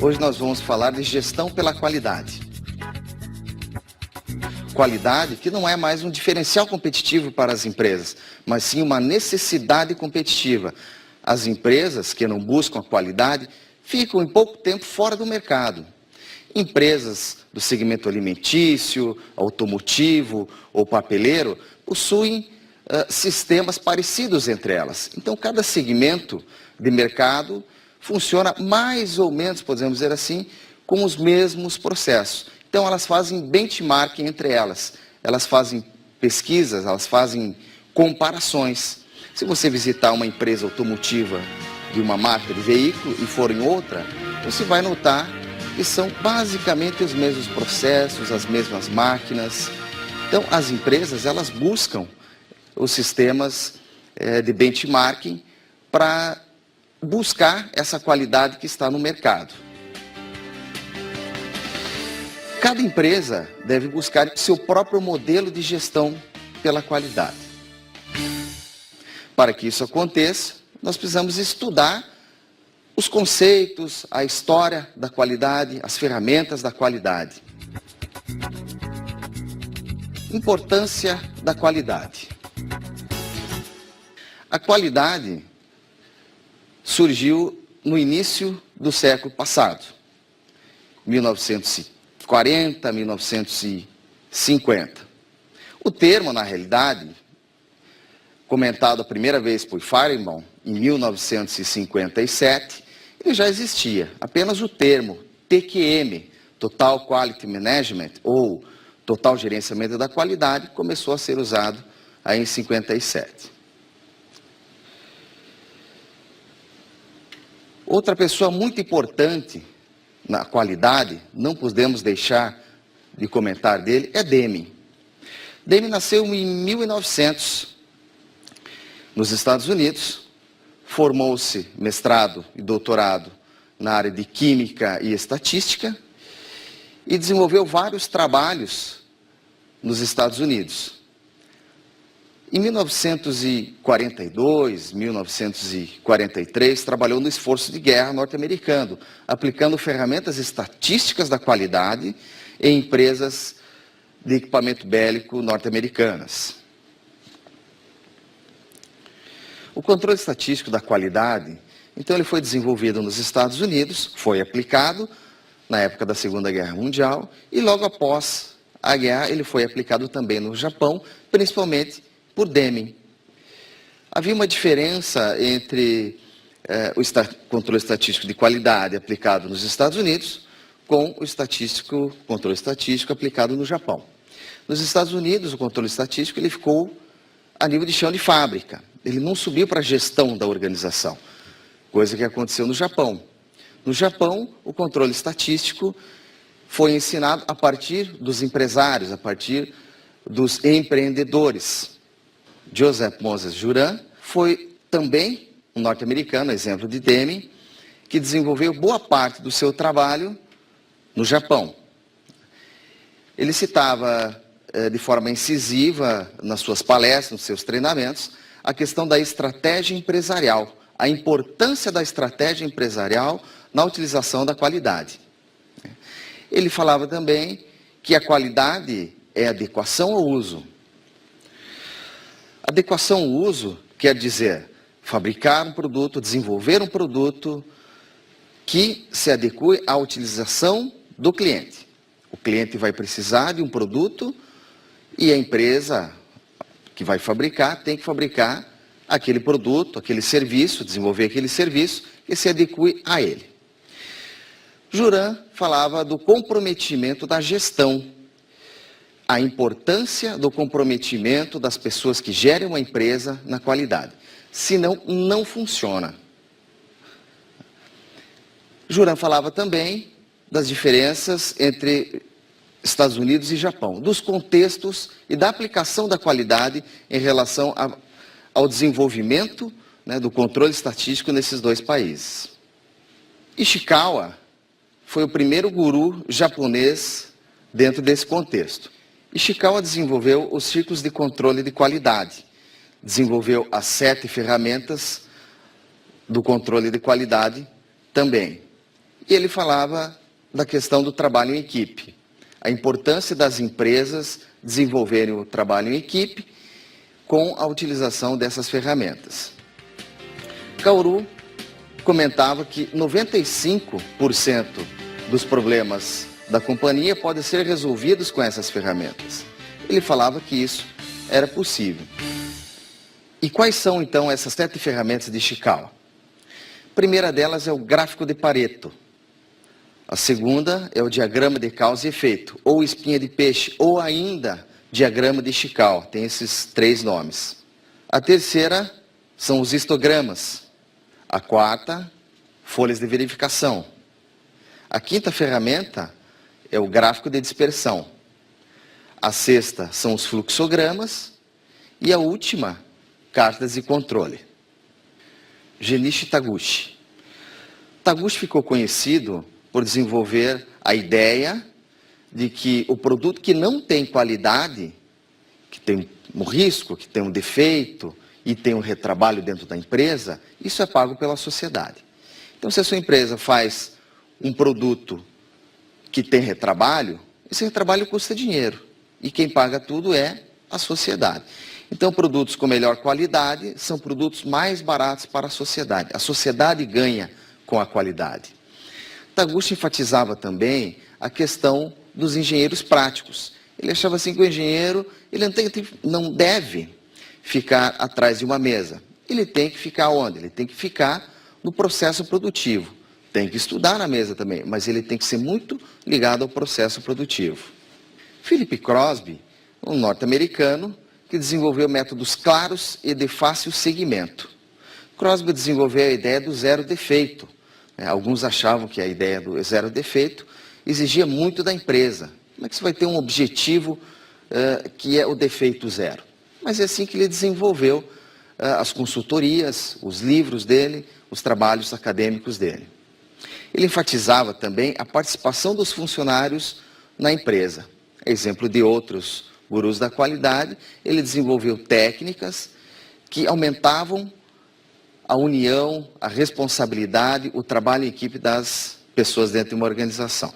Hoje nós vamos falar de gestão pela qualidade. Qualidade que não é mais um diferencial competitivo para as empresas, mas sim uma necessidade competitiva. As empresas que não buscam a qualidade ficam em pouco tempo fora do mercado. Empresas do segmento alimentício, automotivo ou papeleiro possuem sistemas parecidos entre elas. Então, cada segmento de mercado funciona mais ou menos, podemos dizer assim, com os mesmos processos. Então, elas fazem benchmarking entre elas. Elas fazem pesquisas, elas fazem comparações. Se você visitar uma empresa automotiva de uma marca de veículo e for em outra, você vai notar que são basicamente os mesmos processos, as mesmas máquinas. Então, as empresas, elas buscam os sistemas de benchmarking para buscar essa qualidade que está no mercado. Cada empresa deve buscar seu próprio modelo de gestão pela qualidade. Para que isso aconteça, nós precisamos estudar os conceitos, a história da qualidade, as ferramentas da qualidade. Importância da qualidade. A qualidade surgiu no início do século passado, 1940, 1950. O termo, na realidade, comentado a primeira vez por Fehrenbaum em 1957, ele já existia. Apenas o termo TQM, Total Quality Management, ou Total Gerenciamento da Qualidade, começou a ser usado aí em 57. Outra pessoa muito importante na qualidade, não podemos deixar de comentar dele, é Deming. Deming nasceu em 1900, nos Estados Unidos, formou-se mestrado e doutorado na área de Química e Estatística e desenvolveu vários trabalhos nos Estados Unidos. Em 1942, 1943, trabalhou no esforço de guerra norte-americano, aplicando ferramentas estatísticas da qualidade em empresas de equipamento bélico norte-americanas. O controle estatístico da qualidade, então, ele foi desenvolvido nos Estados Unidos, foi aplicado na época da Segunda Guerra Mundial e logo após a guerra ele foi aplicado também no Japão, principalmente por Deming. Havia uma diferença entre o controle estatístico de qualidade aplicado nos Estados Unidos com o controle estatístico aplicado no Japão. Nos Estados Unidos, o controle estatístico ele ficou a nível de chão de fábrica. Ele não subiu para a gestão da organização, coisa que aconteceu no Japão. No Japão, o controle estatístico foi ensinado a partir dos empresários, a partir dos empreendedores. Joseph Moses Juran foi também um norte-americano, exemplo de Deming, que desenvolveu boa parte do seu trabalho no Japão. Ele citava de forma incisiva nas suas palestras, nos seus treinamentos, a questão da estratégia empresarial, a importância da estratégia empresarial na utilização da qualidade. Ele falava também que a qualidade é adequação ao uso. Adequação ao uso quer dizer fabricar um produto, desenvolver um produto que se adeque à utilização do cliente. O cliente vai precisar de um produto e a empresa que vai fabricar tem que fabricar aquele produto, aquele serviço, desenvolver aquele serviço que se adeque a ele. Juran falava do comprometimento da gestão, a importância do comprometimento das pessoas que gerem uma empresa na qualidade. Senão, não funciona. Juran falava também das diferenças entre Estados Unidos e Japão, dos contextos e da aplicação da qualidade em relação ao desenvolvimento, do controle estatístico nesses dois países. Ishikawa foi o primeiro guru japonês dentro desse contexto. Ishikawa desenvolveu os ciclos de controle de qualidade, desenvolveu as 7 ferramentas do controle de qualidade também. E ele falava da questão do trabalho em equipe, a importância das empresas desenvolverem o trabalho em equipe com a utilização dessas ferramentas. Kauru comentava que 95% dos problemas da companhia podem ser resolvidos com essas ferramentas. Ele falava que isso era possível. E quais são, então, essas 7 ferramentas de Ishikawa? A primeira delas é o gráfico de Pareto. A segunda é o diagrama de causa e efeito, ou espinha de peixe, ou ainda diagrama de Ishikawa. Tem esses 3 nomes. A terceira são os histogramas. A quarta, folhas de verificação. A quinta ferramenta é o gráfico de dispersão. A sexta são os fluxogramas. E a última, cartas de controle. Genichi Taguchi. Taguchi ficou conhecido por desenvolver a ideia de que o produto que não tem qualidade, que tem um risco, que tem um defeito e tem um retrabalho dentro da empresa, isso é pago pela sociedade. Então, se a sua empresa faz um produto que tem retrabalho, esse retrabalho custa dinheiro. E quem paga tudo é a sociedade. Então, produtos com melhor qualidade são produtos mais baratos para a sociedade. A sociedade ganha com a qualidade. Taguchi enfatizava também a questão dos engenheiros práticos. Ele achava assim que o engenheiro ele não deve ficar atrás de uma mesa. Ele tem que ficar onde? Ele tem que ficar no processo produtivo. Tem que estudar na mesa também, mas ele tem que ser muito ligado ao processo produtivo. Philip Crosby, um norte-americano, que desenvolveu métodos claros e de fácil seguimento. Crosby desenvolveu a ideia do zero defeito. Alguns achavam que a ideia do zero defeito exigia muito da empresa. Como é que você vai ter um objetivo que é o defeito zero? Mas é assim que ele desenvolveu as consultorias, os livros dele, os trabalhos acadêmicos dele. Ele enfatizava também a participação dos funcionários na empresa. Exemplo de outros gurus da qualidade, ele desenvolveu técnicas que aumentavam a união, a responsabilidade, o trabalho em equipe das pessoas dentro de uma organização.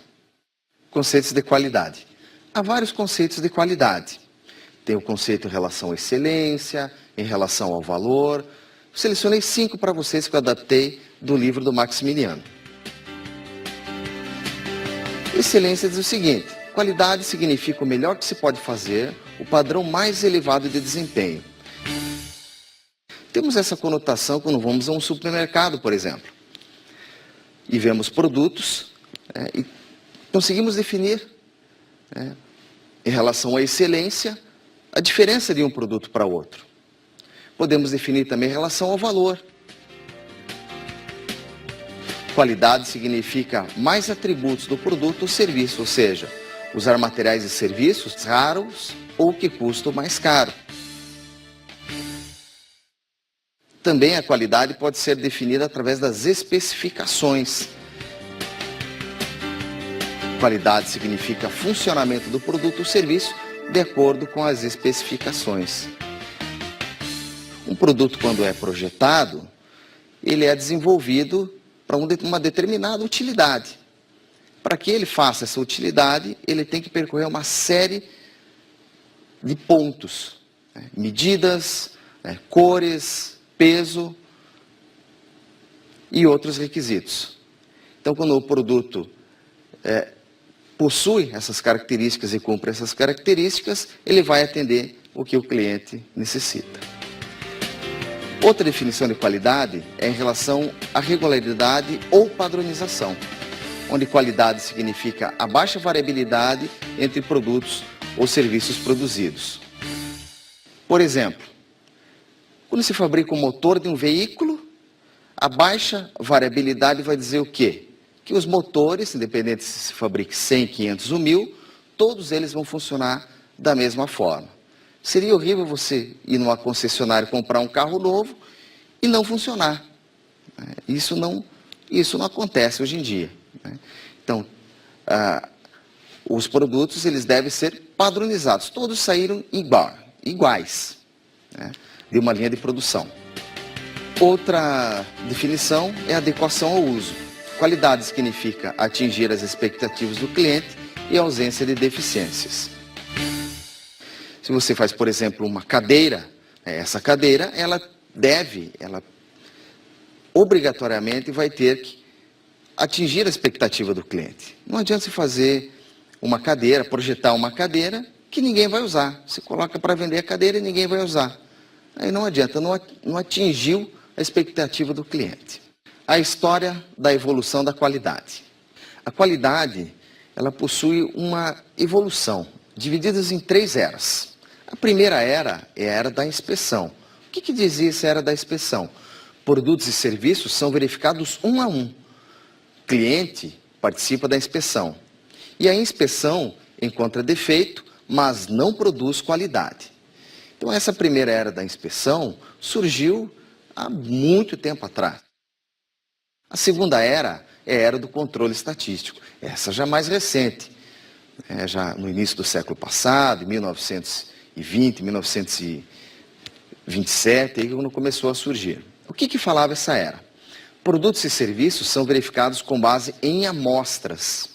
Conceitos de qualidade. Há vários conceitos de qualidade. Tem o conceito em relação à excelência, em relação ao valor. Selecionei 5 para vocês que eu adaptei do livro do Maximiliano. Excelência diz o seguinte: qualidade significa o melhor que se pode fazer, o padrão mais elevado de desempenho. Temos essa conotação quando vamos a um supermercado, por exemplo, e vemos produtos e conseguimos definir, em relação à excelência, a diferença de um produto para outro. Podemos definir também em relação ao valor. Qualidade significa mais atributos do produto ou serviço, ou seja, usar materiais e serviços raros ou que custam mais caro. Também a qualidade pode ser definida através das especificações. Qualidade significa funcionamento do produto ou serviço de acordo com as especificações. Um produto, quando é projetado, ele é desenvolvido para uma determinada utilidade. Para que ele faça essa utilidade, ele tem que percorrer uma série de pontos, medidas, cores, peso e outros requisitos. Então, quando o produto possui essas características e cumpre essas características, ele vai atender o que o cliente necessita. Outra definição de qualidade é em relação à regularidade ou padronização, onde qualidade significa a baixa variabilidade entre produtos ou serviços produzidos. Por exemplo, quando se fabrica o motor de um veículo, a baixa variabilidade vai dizer o quê? Que os motores, independente se se fabrique 100, 500 ou 1000, todos eles vão funcionar da mesma forma. Seria horrível você ir numa concessionária comprar um carro novo e não funcionar. Isso não acontece hoje em dia. Então, os produtos eles devem ser padronizados. Todos saíram iguais, de uma linha de produção. Outra definição é adequação ao uso. Qualidade significa atingir as expectativas do cliente e ausência de deficiências. Se você faz, por exemplo, uma cadeira, essa cadeira, ela obrigatoriamente vai ter que atingir a expectativa do cliente. Não adianta você fazer uma cadeira, projetar uma cadeira que ninguém vai usar. Você coloca para vender a cadeira e ninguém vai usar. Aí não adianta, não atingiu a expectativa do cliente. A história da evolução da qualidade. A qualidade, ela possui uma evolução, divididas em 3 eras. A primeira era é a era da inspeção. O que dizia essa era da inspeção? Produtos e serviços são verificados um a um. O cliente participa da inspeção. E a inspeção encontra defeito, mas não produz qualidade. Então essa primeira era da inspeção surgiu há muito tempo atrás. A segunda era é a era do controle estatístico. Essa já mais recente, já no início do século passado, em 1920, 1927, aí quando começou a surgir. O que falava essa era? Produtos e serviços são verificados com base em amostras.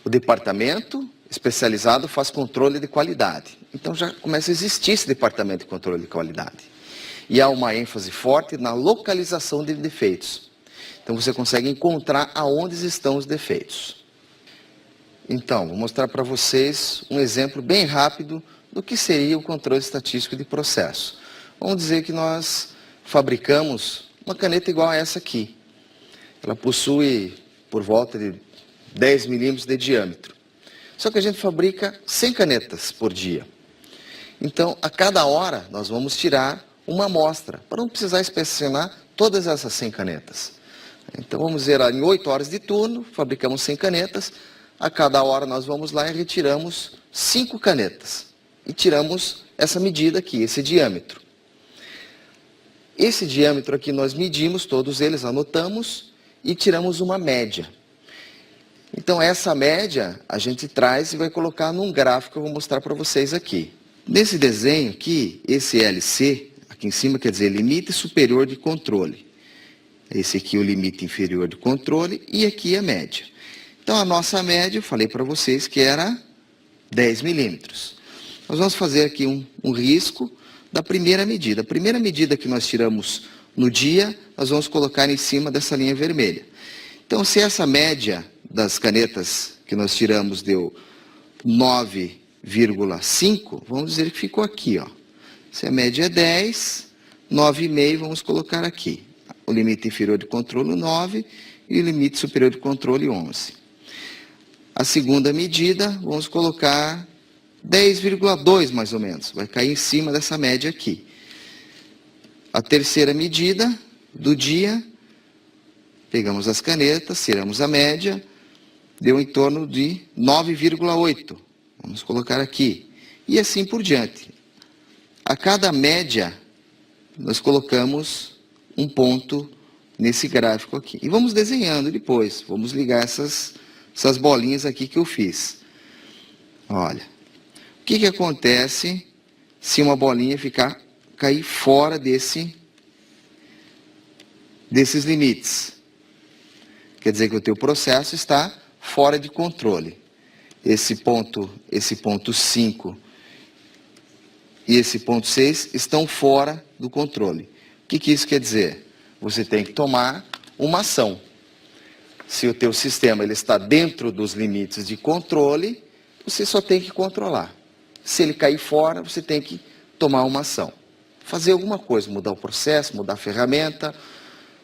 O departamento especializado faz controle de qualidade. Então já começa a existir esse departamento de controle de qualidade. E há uma ênfase forte na localização de defeitos. Então você consegue encontrar aonde estão os defeitos. Então, vou mostrar para vocês um exemplo bem rápido do que seria o controle estatístico de processo. Vamos dizer que nós fabricamos uma caneta igual a essa aqui. Ela possui por volta de 10 milímetros de diâmetro. Só que a gente fabrica 100 canetas por dia. Então, a cada hora, nós vamos tirar uma amostra, para não precisar inspecionar todas essas 100 canetas. Então, vamos dizer, em 8 horas de turno, fabricamos 100 canetas, a cada hora nós vamos lá e retiramos 5 canetas. E tiramos essa medida aqui, esse diâmetro. Esse diâmetro aqui nós medimos, todos eles anotamos, e tiramos uma média. Então, essa média a gente traz e vai colocar num gráfico que eu vou mostrar para vocês aqui. Nesse desenho aqui, esse LC, aqui em cima quer dizer limite superior de controle. Esse aqui é o limite inferior de controle e aqui a média. Então, a nossa média, eu falei para vocês que era 10 milímetros. Nós vamos fazer aqui um risco da primeira medida. A primeira medida que nós tiramos no dia, nós vamos colocar em cima dessa linha vermelha. Então, se essa média das canetas que nós tiramos deu 9,5, vamos dizer que ficou aqui, ó. Se a média é 10, 9,5 vamos colocar aqui. O limite inferior de controle 9 e o limite superior de controle 11. A segunda medida, vamos colocar 10,2 mais ou menos, vai cair em cima dessa média aqui. A terceira medida do dia, pegamos as canetas, tiramos a média, deu em torno de 9,8. Vamos colocar aqui. E assim por diante. A cada média, nós colocamos um ponto nesse gráfico aqui. E vamos desenhando depois. Vamos ligar essas bolinhas aqui que eu fiz. Olha. O que acontece se uma bolinha cair fora desses limites? Quer dizer que o teu processo está fora de controle. Esse ponto 5 e esse ponto 6 estão fora do controle. O que isso quer dizer? Você tem que tomar uma ação. Se o teu sistema ele está dentro dos limites de controle, você só tem que controlar. Se ele cair fora, você tem que tomar uma ação. Fazer alguma coisa, mudar o processo, mudar a ferramenta,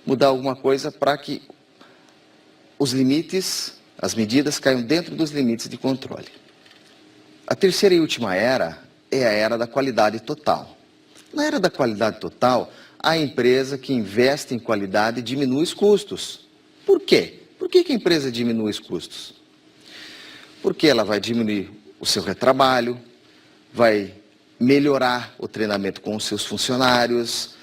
mudar alguma coisa para que os limites, as medidas caiam dentro dos limites de controle. A terceira e última era é a era da qualidade total. Na era da qualidade total, a empresa que investe em qualidade diminui os custos. Por quê? Por que a empresa diminui os custos? Porque ela vai diminuir o seu retrabalho, vai melhorar o treinamento com os seus funcionários,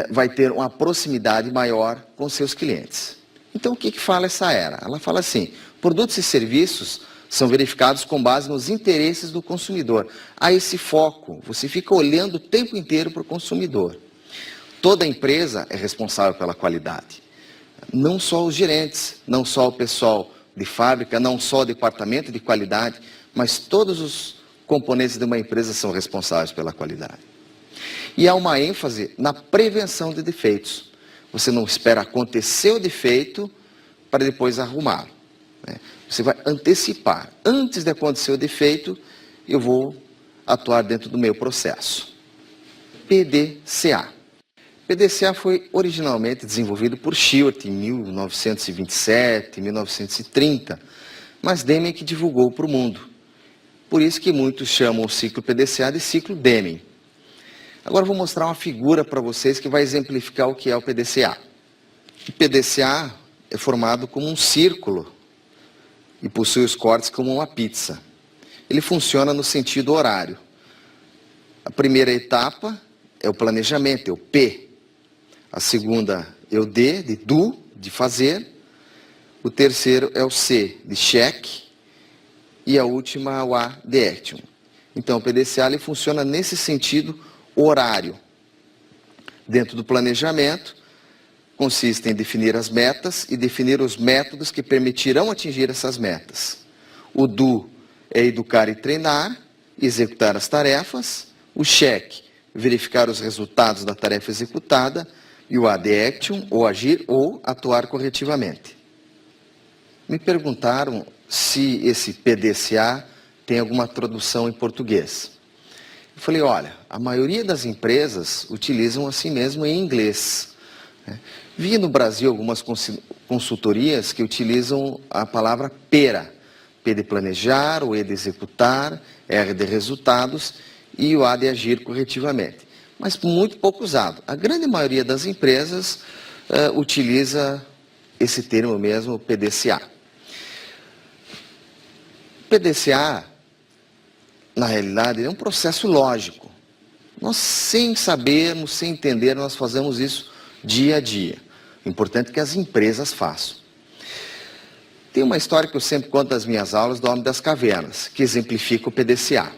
vai ter uma proximidade maior com os seus clientes. Então, o que fala essa era? Ela fala assim, produtos e serviços são verificados com base nos interesses do consumidor. Há esse foco, você fica olhando o tempo inteiro para o consumidor. Toda empresa é responsável pela qualidade. Não só os gerentes, não só o pessoal de fábrica, não só o departamento de qualidade, mas todos os componentes de uma empresa são responsáveis pela qualidade. E há uma ênfase na prevenção de defeitos. Você não espera acontecer o defeito para depois arrumá-lo, né? Você vai antecipar. Antes de acontecer o defeito, eu vou atuar dentro do meu processo. PDCA. PDCA foi originalmente desenvolvido por Stewart em 1927, 1930, mas Deming que divulgou para o mundo. Por isso que muitos chamam o ciclo PDCA de ciclo Deming. Agora eu vou mostrar uma figura para vocês que vai exemplificar o que é o PDCA. O PDCA é formado como um círculo e possui os cortes como uma pizza. Ele funciona no sentido horário. A primeira etapa é o planejamento, é o P. A segunda é o D, de do, de fazer. O terceiro é o C, de check. E a última é o A, de action. Então, o PDCA ele funciona nesse sentido horário. Dentro do planejamento, consiste em definir as metas e definir os métodos que permitirão atingir essas metas. O do é educar e treinar, executar as tarefas. O check, verificar os resultados da tarefa executada. E o A de action, ou agir ou atuar corretivamente. Me perguntaram se esse PDCA tem alguma tradução em português. Eu falei, olha, a maioria das empresas utilizam assim mesmo em inglês. Vi no Brasil algumas consultorias que utilizam a palavra PERA. P de planejar, o E de executar, R de resultados e o A de agir corretivamente. Mas muito pouco usado. A grande maioria das empresas utiliza esse termo mesmo, PDCA. PDCA, na realidade, é um processo lógico. Nós, sem sabermos, sem entender, nós fazemos isso dia a dia. O importante é que as empresas façam. Tem uma história que eu sempre conto nas minhas aulas do Homem das Cavernas, que exemplifica o PDCA.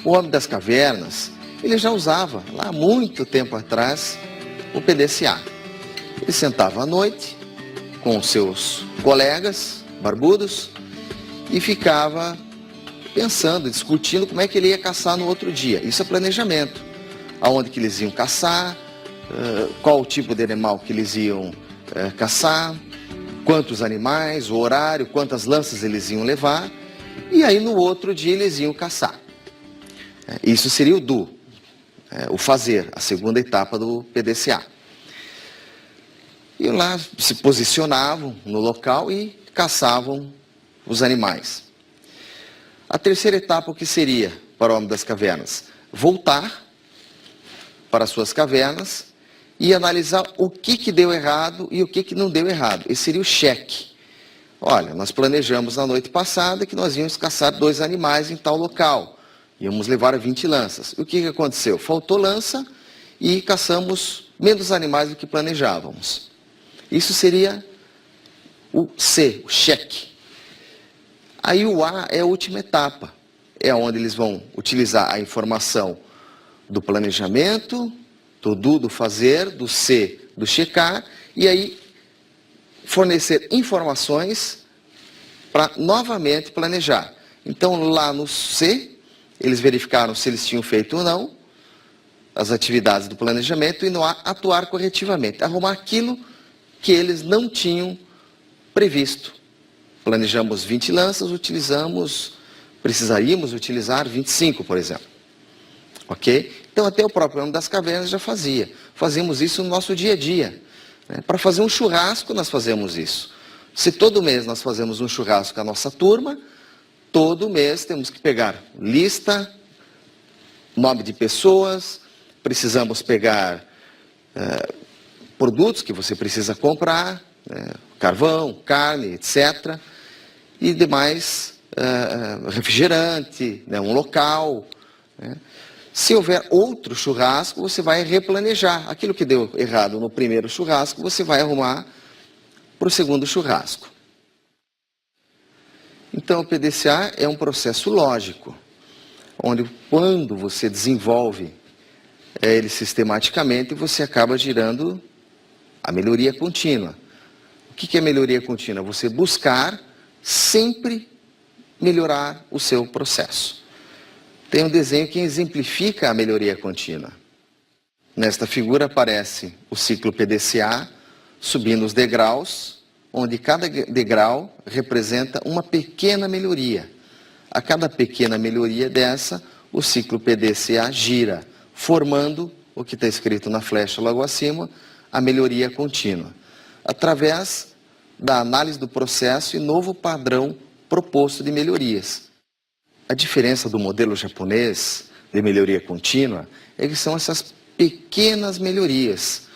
O Homem das Cavernas, ele já usava, lá há muito tempo atrás, o PDCA. Ele sentava à noite com os seus colegas barbudos e ficava pensando, discutindo como é que ele ia caçar no outro dia. Isso é planejamento. Aonde que eles iam caçar, qual o tipo de animal que eles iam caçar, quantos animais, o horário, quantas lanças eles iam levar, e aí no outro dia eles iam caçar. Isso seria o do. O fazer, a segunda etapa do PDCA. E lá se posicionavam no local e caçavam os animais. A terceira etapa, o que seria para o Homem das Cavernas? Voltar para suas cavernas e analisar o que deu errado e o que não deu errado. Esse seria o cheque. Olha, nós planejamos na noite passada que nós íamos caçar 2 animais em tal local. Íamos levar 20 lanças. O que aconteceu? Faltou lança e caçamos menos animais do que planejávamos. Isso seria o C, o cheque. Aí o A é a última etapa. É onde eles vão utilizar a informação do planejamento, do do, do fazer, do C, do checar, e aí fornecer informações para novamente planejar. Então lá no C, eles verificaram se eles tinham feito ou não as atividades do planejamento e no A, atuar corretivamente, arrumar aquilo que eles não tinham previsto. Planejamos 20 lanças, precisaríamos utilizar 25, por exemplo. Ok? Então até o próprio Homem das Cavernas já fazia. Fazemos isso no nosso dia a dia. Para fazer um churrasco nós fazemos isso. Se todo mês nós fazemos um churrasco com a nossa turma, todo mês temos que pegar lista, nome de pessoas, precisamos pegar produtos que você precisa comprar, carvão, carne, etc. E demais, refrigerante, um local. Se houver outro churrasco, você vai replanejar. Aquilo que deu errado no primeiro churrasco, você vai arrumar para o segundo churrasco. Então, o PDCA é um processo lógico, onde quando você desenvolve ele sistematicamente, você acaba gerando a melhoria contínua. que é melhoria contínua? Você buscar sempre melhorar o seu processo. Tem um desenho que exemplifica a melhoria contínua. Nesta figura aparece o ciclo PDCA subindo os degraus, onde cada degrau representa uma pequena melhoria. A cada pequena melhoria dessa, o ciclo PDCA gira, formando o que está escrito na flecha logo acima, a melhoria contínua, através da análise do processo e novo padrão proposto de melhorias. A diferença do modelo japonês de melhoria contínua é que são essas pequenas melhorias.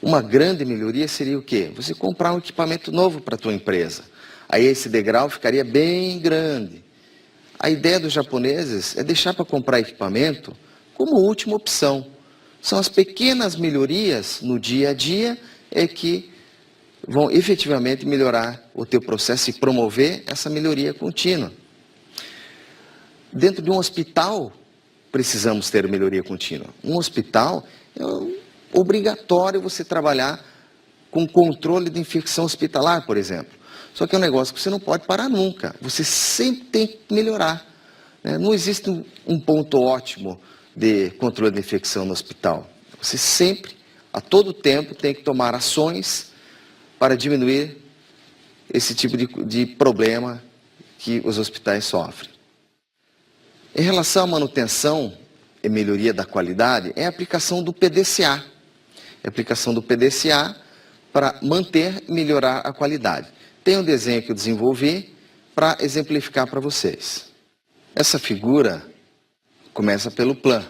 Uma grande melhoria seria o quê? Você comprar um equipamento novo para a tua empresa. Aí esse degrau ficaria bem grande. A ideia dos japoneses é deixar para comprar equipamento como última opção. São as pequenas melhorias no dia a dia que vão efetivamente melhorar o teu processo e promover essa melhoria contínua. Dentro de um hospital, precisamos ter melhoria contínua. Um hospital é obrigatório você trabalhar com controle de infecção hospitalar, por exemplo. Só que é um negócio que você não pode parar nunca. Você sempre tem que melhorar. Não existe um ponto ótimo de controle de infecção no hospital. Você sempre, a todo tempo, tem que tomar ações para diminuir esse tipo de problema que os hospitais sofrem. Em relação à manutenção e melhoria da qualidade, é a aplicação do PDCA. É a aplicação do PDCA para manter e melhorar a qualidade. Tem um desenho que eu desenvolvi para exemplificar para vocês. Essa figura começa pelo plan.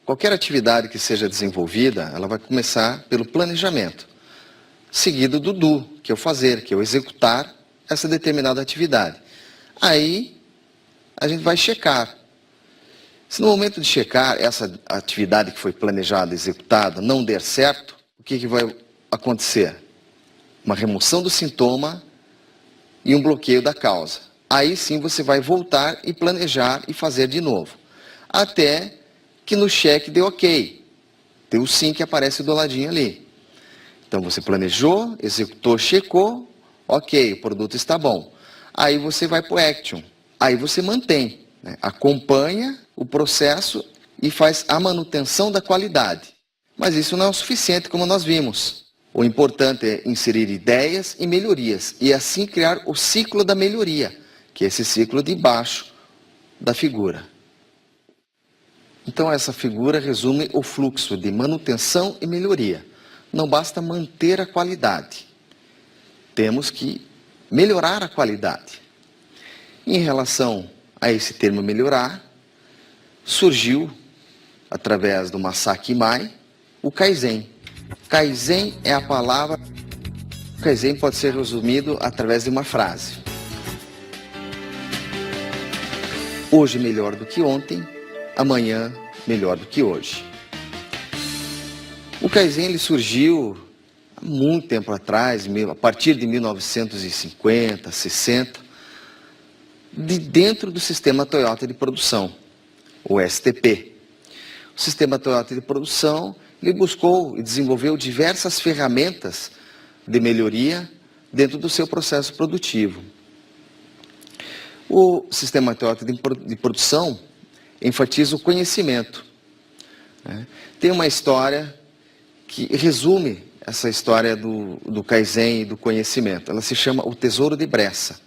Qualquer atividade que seja desenvolvida, ela vai começar pelo planejamento, seguido do do, que é o fazer, que é o executar essa determinada atividade. Aí, a gente vai checar. Se no momento de checar essa atividade que foi planejada, executada, não der certo, o que vai acontecer? Uma remoção do sintoma e um bloqueio da causa. Aí sim você vai voltar e planejar e fazer de novo. Até que no cheque dê ok. Deu sim que aparece do ladinho ali. Então você planejou, executou, checou, ok, o produto está bom. Aí você vai para o action. Aí você mantém, acompanha o processo e faz a manutenção da qualidade. Mas isso não é o suficiente, como nós vimos. O importante é inserir ideias e melhorias e assim criar o ciclo da melhoria, que é esse ciclo de baixo da figura. Então essa figura resume o fluxo de manutenção e melhoria. Não basta manter a qualidade. Temos que melhorar a qualidade. Em relação a esse termo melhorar, surgiu, através do Masaaki Imai, o Kaizen. Kaizen é a palavra... Kaizen pode ser resumido através de uma frase. Hoje melhor do que ontem, amanhã melhor do que hoje. O Kaizen ele surgiu há muito tempo atrás, a partir de 1950, 60, dentro do sistema Toyota de produção, o STP. O sistema Toyota de produção ele buscou e desenvolveu diversas ferramentas de melhoria dentro do seu processo produtivo. O sistema Toyota de produção enfatiza o conhecimento. Tem uma história que resume essa história do Kaizen e do conhecimento. Ela se chama O Tesouro de Bressa.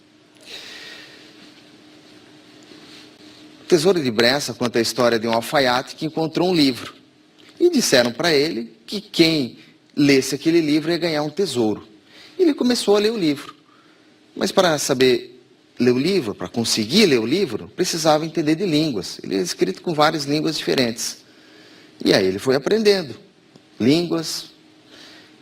O Tesouro de Bressa conta a história de um alfaiate que encontrou um livro. E disseram para ele que quem lesse aquele livro ia ganhar um tesouro. Ele começou a ler o livro. Mas para saber ler o livro, para conseguir ler o livro, precisava entender de línguas. Ele é escrito com várias línguas diferentes. E aí ele foi aprendendo línguas,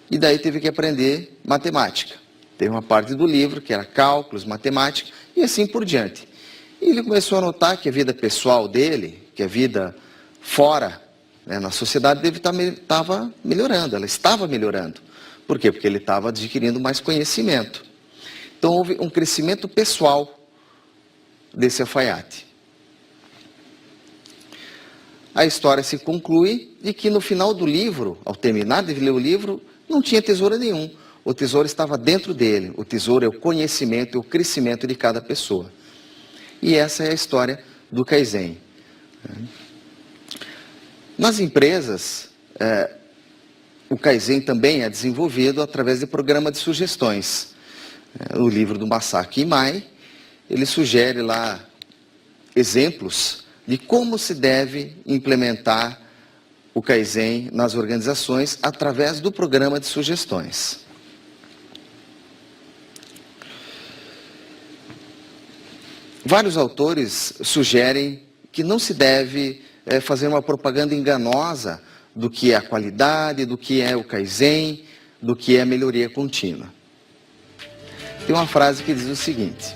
e daí teve que aprender matemática. Teve uma parte do livro que era cálculos, matemática, e assim por diante. E ele começou a notar que a vida pessoal dele, que a vida fora, na sociedade dele estava melhorando, ela estava melhorando. Por quê? Porque ele estava adquirindo mais conhecimento. Então houve um crescimento pessoal desse alfaiate. A história se conclui de que no final do livro, ao terminar de ler o livro, não tinha tesouro nenhum. O tesouro estava dentro dele. O tesouro é o conhecimento e o crescimento de cada pessoa. E essa é a história do Kaizen. Nas empresas, o Kaizen também é desenvolvido através de programa de sugestões. O livro do Masaki Imai, ele sugere lá exemplos de como se deve implementar o Kaizen nas organizações através do programa de sugestões. Vários autores sugerem que não se deve fazer uma propaganda enganosa do que é a qualidade, do que é o Kaizen, do que é a melhoria contínua. Tem uma frase que diz o seguinte: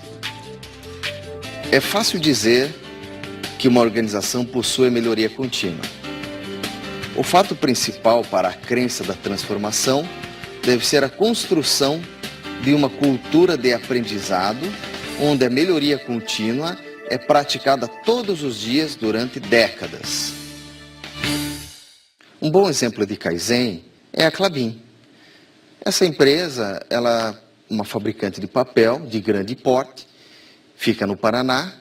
é fácil dizer que uma organização possui melhoria contínua. O fato principal para a crença da transformação deve ser a construção de uma cultura de aprendizado, onde a melhoria contínua é praticada todos os dias durante décadas. Um bom exemplo de Kaizen é a Klabin. Essa empresa, ela é uma fabricante de papel de grande porte, fica no Paraná,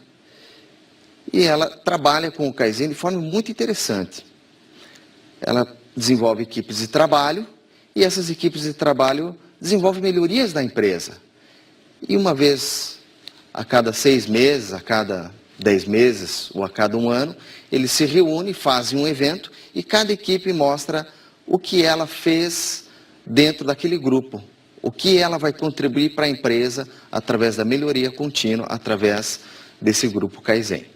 e ela trabalha com o Kaizen de forma muito interessante. Ela desenvolve equipes de trabalho, e essas equipes de trabalho desenvolvem melhorias da empresa. E uma vez a cada 6 meses, a cada 10 meses ou a cada 1 ano, eles se reúnem, fazem um evento e cada equipe mostra o que ela fez dentro daquele grupo, o que ela vai contribuir para a empresa através da melhoria contínua, através desse grupo Kaizen.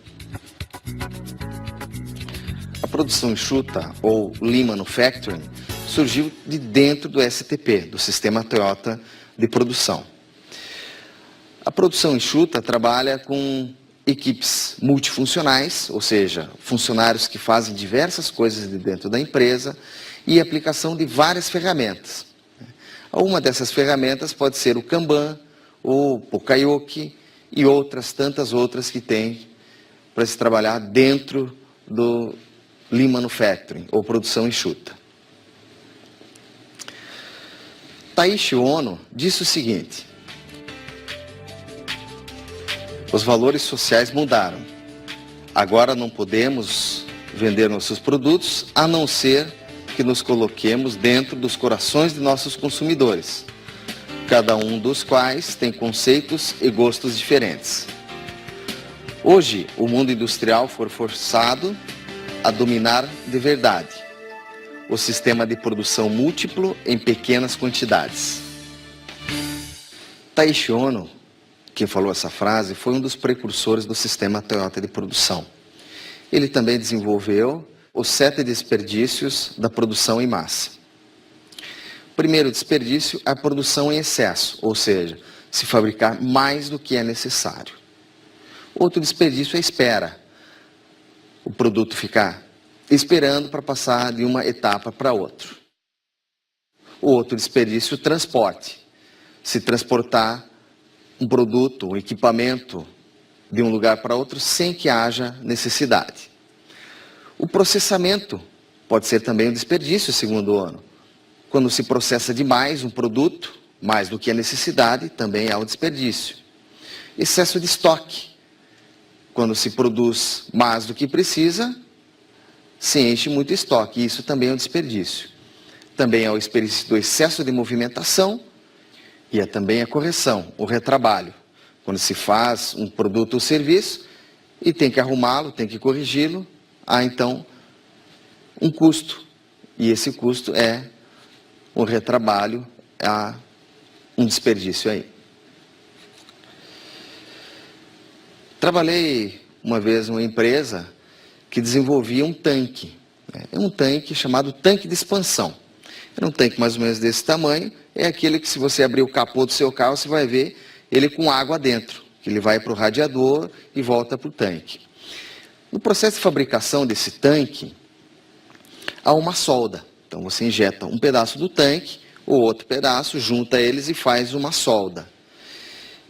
A produção enxuta, ou Lean Manufacturing, surgiu de dentro do STP, do Sistema Toyota de Produção. A produção enxuta trabalha com equipes multifuncionais, ou seja, funcionários que fazem diversas coisas de dentro da empresa e aplicação de várias ferramentas. Uma dessas ferramentas pode ser o Kanban, o Pokayoke e tantas outras que tem para se trabalhar dentro do Lean Manufacturing, ou produção enxuta. Taiichi Ohno disse o seguinte: os valores sociais mudaram. Agora não podemos vender nossos produtos a não ser que nos coloquemos dentro dos corações de nossos consumidores, cada um dos quais tem conceitos e gostos diferentes. Hoje, o mundo industrial foi forçado a dominar de verdade o sistema de produção múltiplo em pequenas quantidades. Taiichi Ohno, quem falou essa frase, foi um dos precursores do sistema Toyota de produção. Ele também desenvolveu os 7 desperdícios da produção em massa. O primeiro desperdício é a produção em excesso, ou seja, se fabricar mais do que é necessário. Outro desperdício é a espera. O produto ficar esperando para passar de uma etapa para outra. O outro desperdício é o transporte. Se transportar um produto, um equipamento de um lugar para outro sem que haja necessidade. O processamento pode ser também um desperdício, segundo o Ohno. Quando se processa demais um produto, mais do que a necessidade, também há um desperdício. Excesso de estoque. Quando se produz mais do que precisa, se enche muito estoque. Isso também é um desperdício. Também há o desperdício do excesso de movimentação e também a correção, o retrabalho. Quando se faz um produto ou serviço e tem que arrumá-lo, tem que corrigi-lo, há então um custo. E esse custo é o retrabalho, há um desperdício aí. Trabalhei uma vez numa empresa que desenvolvia um tanque. É um tanque chamado tanque de expansão. Era um tanque mais ou menos desse tamanho. É aquele que, se você abrir o capô do seu carro, você vai ver ele com água dentro, que ele vai para o radiador e volta para o tanque. No processo de fabricação desse tanque, há uma solda. Então você injeta um pedaço do tanque, o outro pedaço, junta eles e faz uma solda.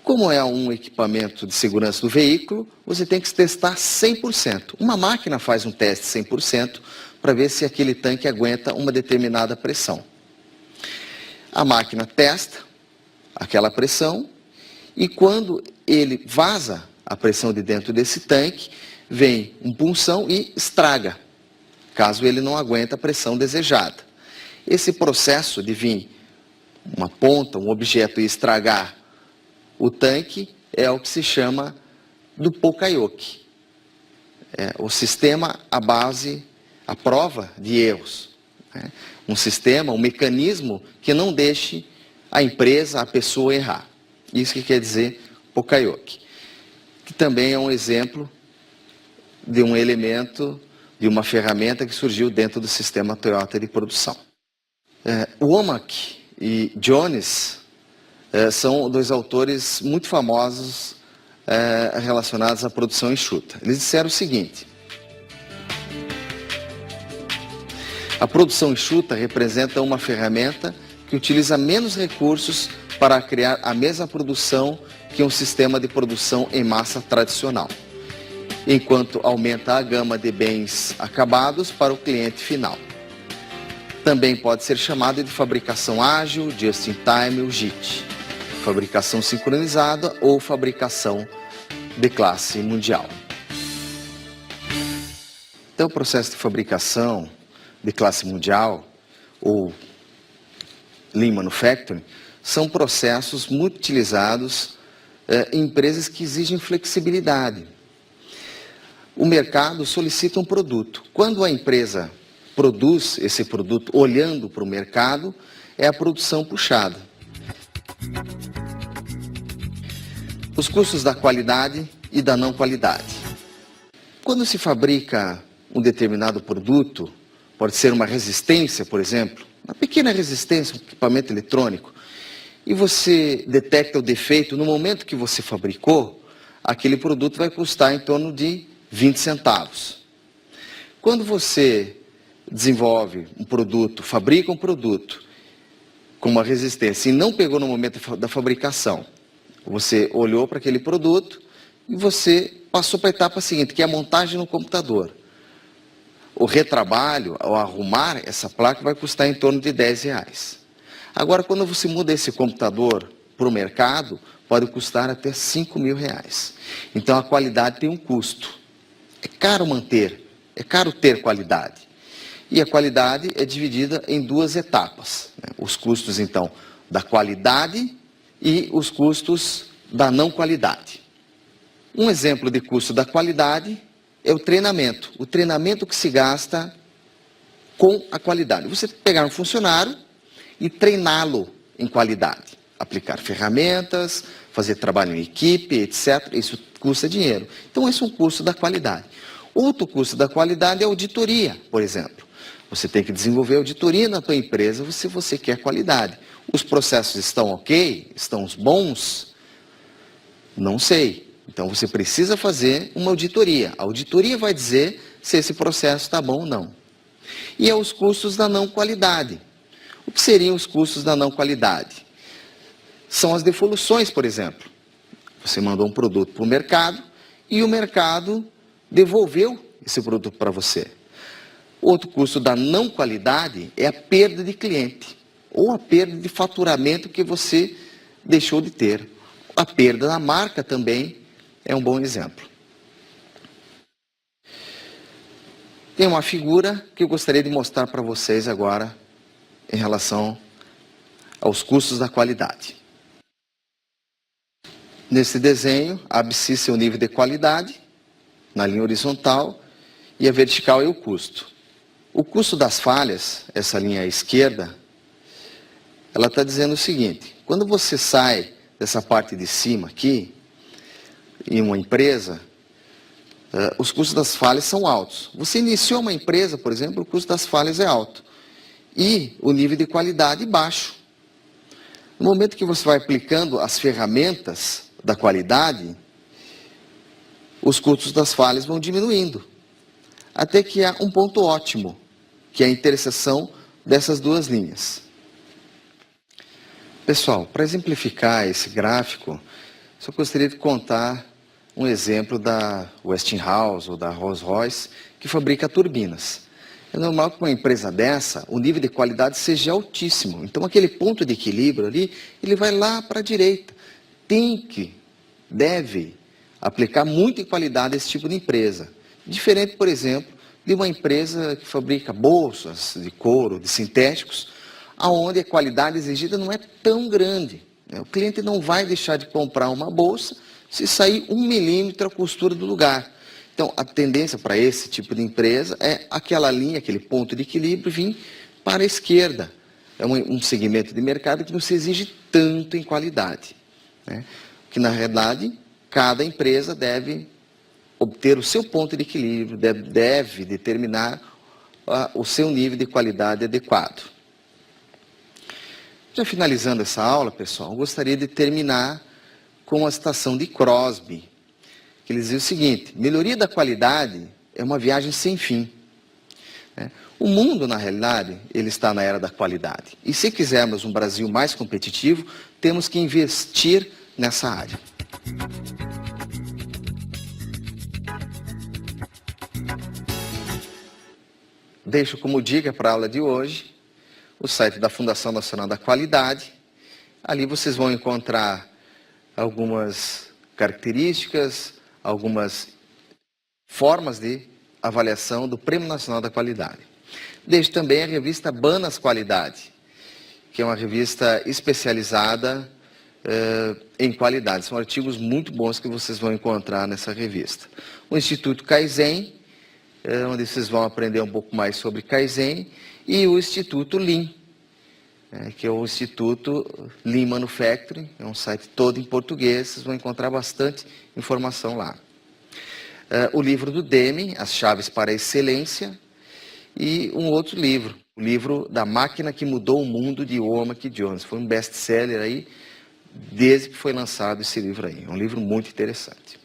Como é um equipamento de segurança do veículo, você tem que testar 100%. Uma máquina faz um teste 100% para ver se aquele tanque aguenta uma determinada pressão. A máquina testa aquela pressão e quando ele vaza a pressão de dentro desse tanque, vem um punção e estraga, caso ele não aguente a pressão desejada. Esse processo de vir uma ponta, um objeto e estragar o tanque é o que se chama do Poka-yoke. É o sistema à base, à prova de erros. Né? Um sistema, um mecanismo que não deixe a empresa, a pessoa errar. Isso que quer dizer Poka-yoke. Que também é um exemplo de um elemento, de uma ferramenta que surgiu dentro do sistema Toyota de produção. Womack e Jones são dois autores muito famosos relacionados à produção enxuta. Eles disseram o seguinte: a produção enxuta representa uma ferramenta que utiliza menos recursos para criar a mesma produção que um sistema de produção em massa tradicional, enquanto aumenta a gama de bens acabados para o cliente final. Também pode ser chamado de fabricação ágil, just-in-time ou JIT, fabricação sincronizada ou fabricação de classe mundial. Então, o processo de fabricação de classe mundial ou Lean Manufacturing são processos muito utilizados em empresas que exigem flexibilidade. O mercado solicita um produto. Quando a empresa produz esse produto olhando para o mercado, é a produção puxada. Os custos da qualidade e da não qualidade. Quando se fabrica um determinado produto, pode ser uma resistência, por exemplo, uma pequena resistência, um equipamento eletrônico, e você detecta o defeito no momento que você fabricou, aquele produto vai custar em torno de 20 centavos. Quando você desenvolve um produto, fabrica um produto com uma resistência e não pegou no momento da fabricação, você olhou para aquele produto e você passou para a etapa seguinte, que é a montagem no computador. O retrabalho, ao arrumar essa placa, vai custar em torno de R$10. Agora, quando você muda esse computador para o mercado, pode custar até R$5.000. Então, a qualidade tem um custo. É caro manter, é caro ter qualidade. E a qualidade é dividida em duas etapas. Né? Os custos, então, da qualidade e os custos da não qualidade. Um exemplo de custo da qualidade é o treinamento. O treinamento que se gasta com a qualidade. Você pegar um funcionário e treiná-lo em qualidade. Aplicar ferramentas, fazer trabalho em equipe, etc. Isso custa dinheiro. Então, esse é um custo da qualidade. Outro custo da qualidade é a auditoria, por exemplo. Você tem que desenvolver auditoria na tua empresa se você quer qualidade. Os processos estão ok? Estão bons? Não sei. Então, você precisa fazer uma auditoria. A auditoria vai dizer se esse processo está bom ou não. E os custos da não qualidade. O que seriam os custos da não qualidade? São as devoluções, por exemplo. Você mandou um produto para o mercado e o mercado devolveu esse produto para você. Outro custo da não qualidade é a perda de cliente ou a perda de faturamento que você deixou de ter. A perda da marca também é um bom exemplo. Tem uma figura que eu gostaria de mostrar para vocês agora em relação aos custos da qualidade. Nesse desenho, a abscissa é o nível de qualidade, na linha horizontal, e a vertical é o custo. O custo das falhas, essa linha à esquerda, ela está dizendo o seguinte: quando você sai dessa parte de cima aqui, em uma empresa, os custos das falhas são altos. Você iniciou uma empresa, por exemplo, o custo das falhas é alto. E o nível de qualidade baixo. No momento que você vai aplicando as ferramentas da qualidade, os custos das falhas vão diminuindo. Até que há um ponto ótimo, que é a interseção dessas duas linhas. Pessoal, para exemplificar esse gráfico, só gostaria de contar um exemplo da Westinghouse ou da Rolls-Royce, que fabrica turbinas. É normal que uma empresa dessa, o nível de qualidade seja altíssimo. Então, aquele ponto de equilíbrio ali, ele vai lá para a direita. Deve aplicar muita qualidade a esse tipo de empresa. Diferente, por exemplo, de uma empresa que fabrica bolsas de couro, de sintéticos, aonde a qualidade exigida não é tão grande. O cliente não vai deixar de comprar uma bolsa se sair 1 milímetro a costura do lugar. Então, a tendência para esse tipo de empresa é aquela linha, aquele ponto de equilíbrio vir para a esquerda. É um segmento de mercado que não se exige tanto em qualidade, né? Que, na realidade, cada empresa deve obter o seu ponto de equilíbrio, deve determinar o seu nível de qualidade adequado. Já finalizando essa aula, pessoal, eu gostaria de terminar com a citação de Crosby, que ele dizia o seguinte: melhoria da qualidade é uma viagem sem fim. O mundo, na realidade, ele está na era da qualidade. E se quisermos um Brasil mais competitivo, temos que investir nessa área. Deixo como dica para a aula de hoje o site da Fundação Nacional da Qualidade. Ali vocês vão encontrar algumas características, algumas formas de avaliação do Prêmio Nacional da Qualidade. Deixo também a revista Banas Qualidade, que é uma revista especializada em qualidade. São artigos muito bons que vocês vão encontrar nessa revista. O Instituto Kaizen, onde vocês vão aprender um pouco mais sobre Kaizen, e o Instituto Lean, que é o Instituto Lean Manufacturing, é um site todo em português, vocês vão encontrar bastante informação lá. O livro do Deming, As Chaves para a Excelência, e um outro livro, o livro da Máquina que Mudou o Mundo, de Womack Jones. Foi um best-seller aí, desde que foi lançado esse livro aí. É um livro muito interessante.